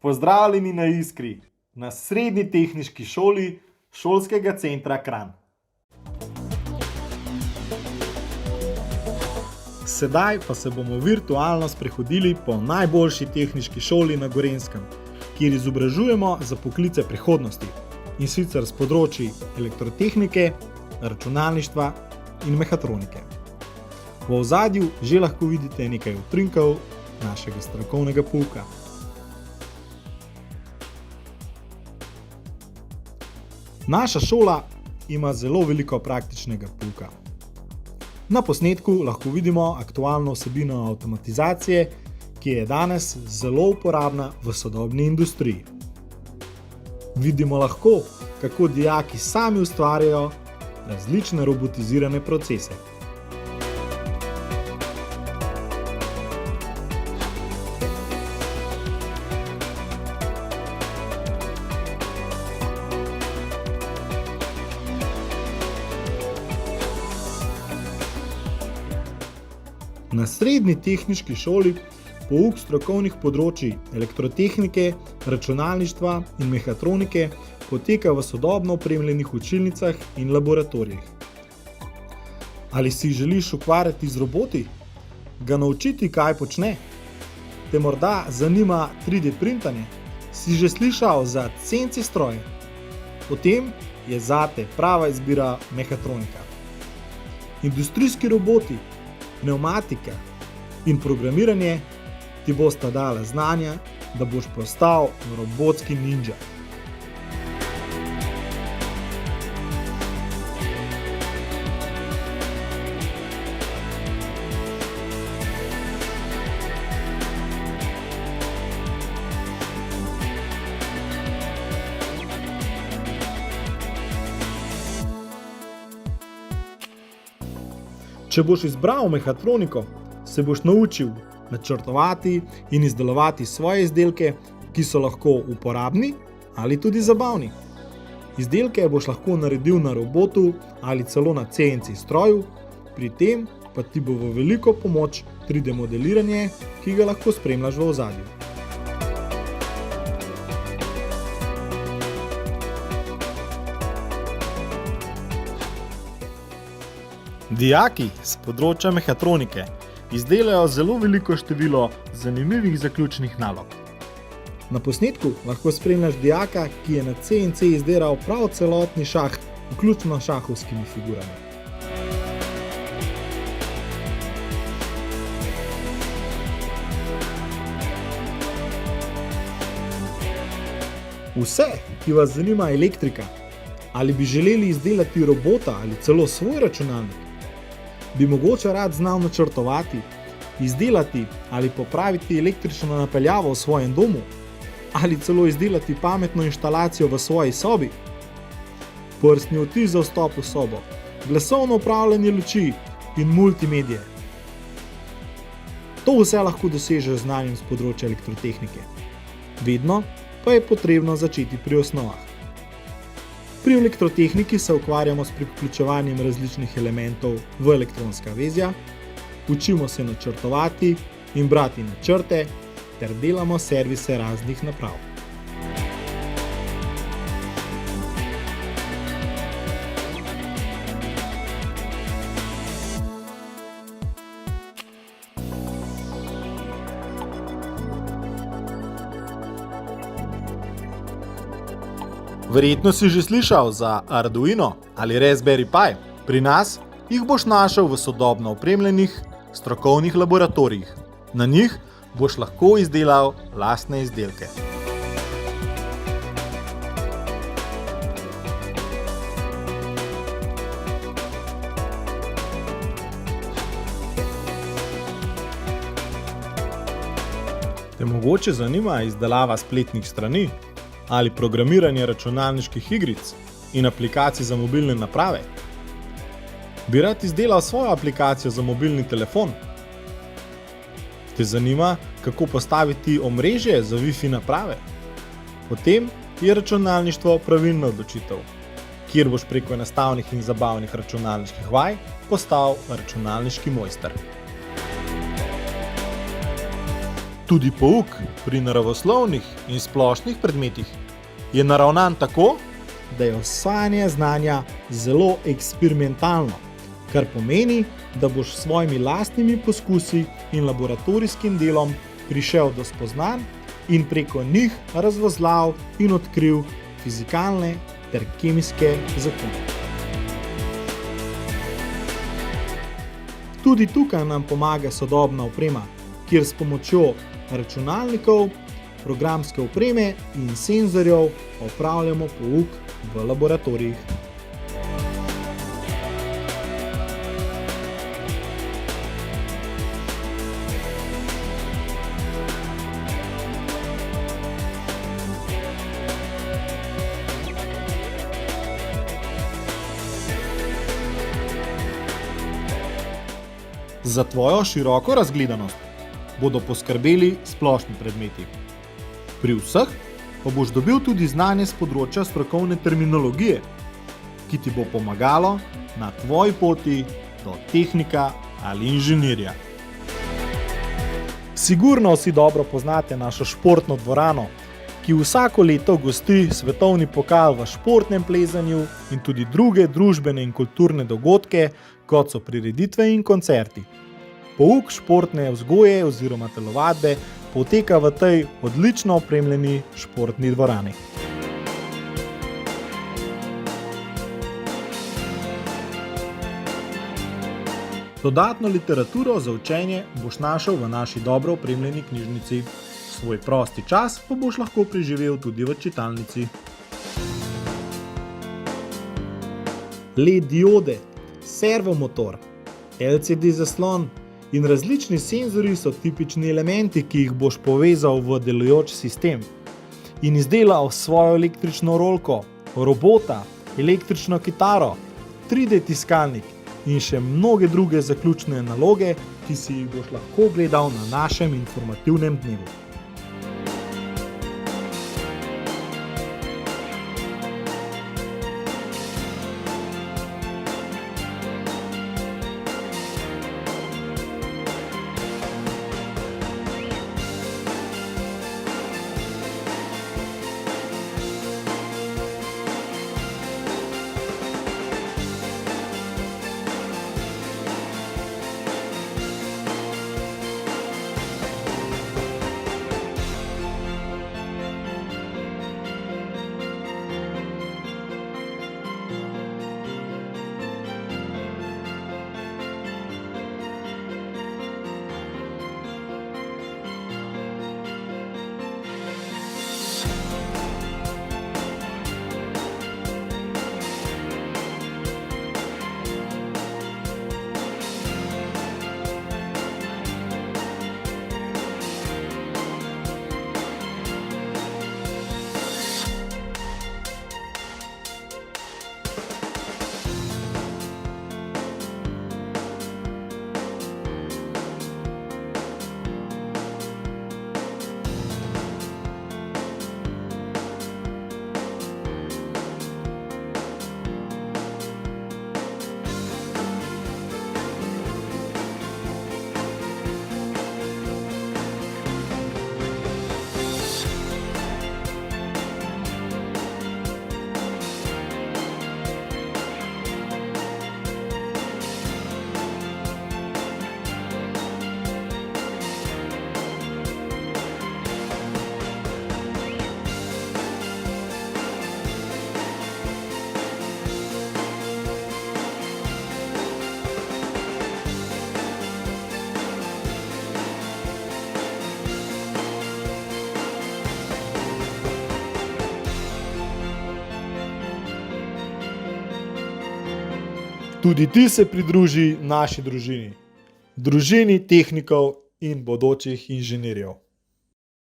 Pozdravljeni na Iskri, na srednji tehniški šoli Šolskega centra Kranj. Sedaj pa se bomo virtualno sprehodili po najboljši tehniški šoli na Gorenjskem, kjer izobražujemo za poklice prihodnosti, in sicer s področji elektrotehnike, računalništva in mehatronike. V ozadju že lahko vidite nekaj utrinkov našega strokovnega pouka. Naša šola ima zelo veliko praktičnega pouka. Na posnetku lahko vidimo aktualno vsebino avtomatizacije, ki je danes zelo uporabna v sodobni industriji. Vidimo lahko, kako dijaki sami ustvarjajo različne robotizirane procese. Na srednji tehniški šoli pouk strokovnih področij elektrotehnike, računalništva in mehatronike poteka v sodobno opremljenih učilnicah in laboratorijih. Ali si želiš ukvarjati z roboti? Ga naučiti, kaj počne? Te morda zanima 3D printanje? Si že slišal za CNC stroje? Potem je zate prava izbira mehatronika. Industrijski roboti, pnevmatika in programiranje ti bosta dala znanja, da boš postal robotski ninja. Če boš izbral mehatroniko, se boš naučil načrtovati in izdelovati svoje izdelke, ki so lahko uporabni ali tudi zabavni. Izdelke boš lahko naredil na robotu ali celo na CNC stroju, pri tem pa ti bo v veliko pomoč 3D modeliranje, ki ga lahko spremljaš v ozadju. Dijaki s področja mehatronike izdelajo zelo veliko število zanimivih zaključnih nalog. Na posnetku lahko spremljaš dijaka, ki je na CNC izdelal prav celotni šah, vključno s šahovskimi figurami. Vse, ki vas zanima elektrika, ali bi želeli izdelati robota ali celo svoj računalnik, bi mogoče rad znal načrtovati, izdelati ali popraviti električno napeljavo v svojem domu, ali celo izdelati pametno inštalacijo v svoji sobi, prstni odtis za vstop v sobo, glasovno upravljanje luči in multimedije. To vse lahko dosežeš z znanjem z področja elektrotehnike. Vedno pa je potrebno začeti pri osnovah. Pri elektrotehniki se ukvarjamo s priključevanjem različnih elementov v elektronska vezja, učimo se načrtovati in brati načrte ter delamo servise raznih naprav. Verjetno si že slišal za Arduino ali Raspberry Pi. Pri nas jih boš našel v sodobno opremljenih strokovnih laboratorijih. Na njih boš lahko izdelal lastne izdelke. Te mogoče zanima izdelava spletnih strani ali programiranje računalniških igric in aplikacij za mobilne naprave? Bi rad izdelal svojo aplikacijo za mobilni telefon? Te zanima, kako postaviti omrežje za Wi-Fi naprave? Potem je računalništvo pravilna odločitev, kjer boš preko enostavnih in zabavnih računalniških vaj postal računalniški mojster. Tudi pouk pri naravoslovnih in splošnih predmetih je naravnan tako, da je osvajanje znanja zelo eksperimentalno, kar pomeni, da boš s svojimi lastnimi poskusi in laboratorijskim delom prišel do spoznanj in preko njih razvozlal in odkril fizikalne ter kemijske zakone. Tudi tukaj nam pomaga sodobna oprema, kjer s pomočjo računalnikov, programske opreme in senzorjev opravljamo pouk v laboratorijih. Za tvojo široko razgledanost bodo poskrbeli splošni predmeti. Pri vseh pa boš dobil tudi znanje z področja strokovne terminologije, ki ti bo pomagalo na tvoji poti do tehnika ali inženirja. Sigurno vsi dobro poznate našo športno dvorano, ki vsako leto gosti svetovni pokal v športnem plezanju in tudi druge družbene in kulturne dogodke, kot so prireditve in koncerti. Pouk športne vzgoje oziroma telovadbe poteka v tej odlično opremljeni športni dvorani. Dodatno literaturo za učenje boš našel v naši dobro opremljeni knjižnici. Svoj prosti čas pa boš lahko preživel tudi v čitalnici. LED diode, servomotor, LCD zaslon in različni senzorji so tipični elementi, ki jih boš povezal v delujoč sistem in izdelal svojo električno rolko, robota, električno kitaro, 3D tiskalnik in še mnoge druge zaključne naloge, ki si jih boš lahko gledal na našem informativnem dnevu. Tudi ti se pridruži naši družini, družini tehnikov in bodočih inženirjev.